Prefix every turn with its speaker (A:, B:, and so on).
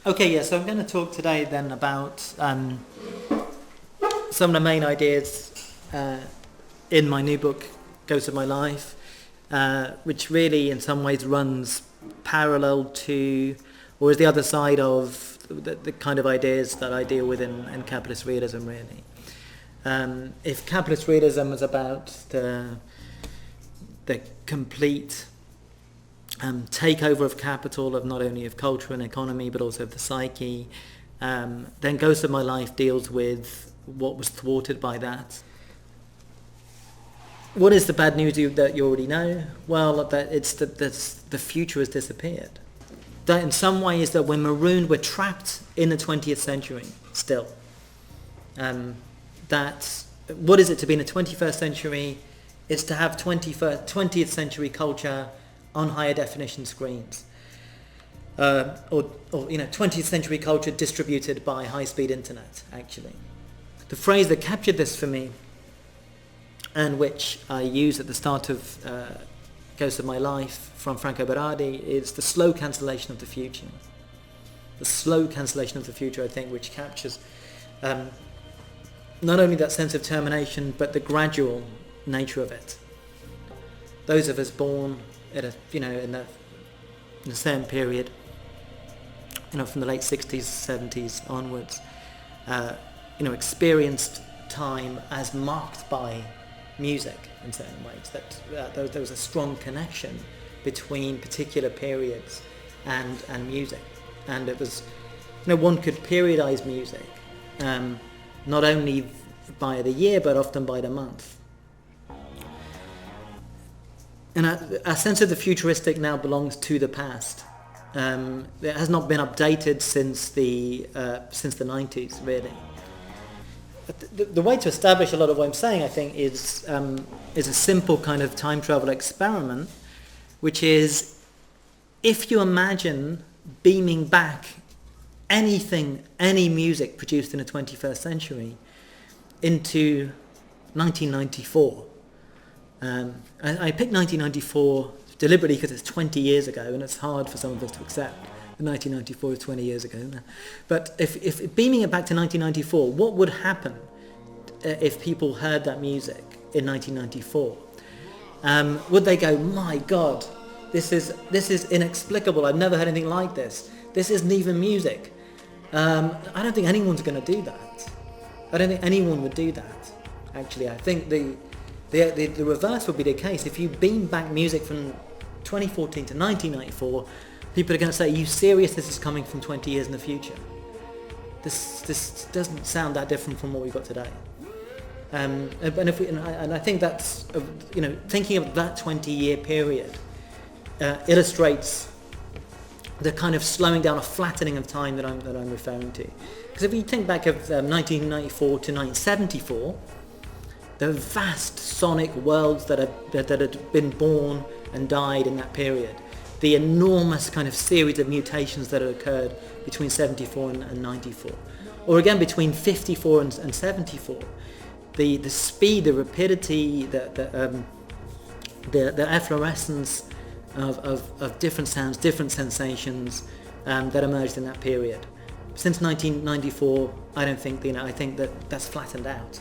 A: Okay, yeah, so I'm going to talk today then about some of the main ideas in my new book, Ghosts of My Life, which really in some ways runs parallel to, or is the other side of the kind of ideas that I deal with in Capitalist Realism, really. If Capitalist Realism was about the complete takeover of capital, of not only of culture and economy but also of the psyche, then Ghosts of My Life deals with what was thwarted by that. What is the bad news that you already know? Well, that it's that the future has disappeared. That in some ways that we're marooned, we're trapped in the 20th century still. That what is it to be in the 21st century? It's to have 20th century culture on higher definition screens, or 20th century culture distributed by high-speed internet. Actually, the phrase that captured this for me, and which I use at the start of Ghosts of My Life from Franco Berardi, is the slow cancellation of the future. The slow cancellation of the future, I think, which captures not only that sense of termination, but the gradual nature of it. Those of us born at in a certain period, from the late 60s, 70s onwards, experienced time as marked by music in certain ways. That there was a strong connection between particular periods and music, and it was, one could periodize music, not only by the year but often by the month. And our sense of the futuristic now belongs to the past. It has not been updated since the 90s, really. The way to establish a lot of what I'm saying, I think, is a simple kind of time travel experiment, which is, if you imagine beaming back any music produced in the 21st century into 1994. I picked 1994 deliberately because it's 20 years ago, and it's hard for some of us to accept that 1994 is 20 years ago. But if beaming it back to 1994, what would happen if people heard that music in 1994? Would they go, "My God, this is inexplicable. I've never heard anything like this. This isn't even music." I don't think anyone's going to do that. I don't think anyone would do that. Actually, I think the reverse would be the case. If you beam back music from 2014 to 1994, people are going to say, "Are you serious? This is coming from 20 years in the future. This doesn't sound that different from what we've got today." And I think that's thinking of that 20-year period illustrates the kind of slowing down, a flattening of time that I'm referring to. Because if you think back of 1994 to 1974. The vast sonic worlds that had been born and died in that period, the enormous kind of series of mutations that had occurred between 74 and 94, or again between 54 and 74, the speed, the rapidity, the efflorescence of different sounds, different sensations that emerged in that period. Since 1994, I don't think I think that's flattened out.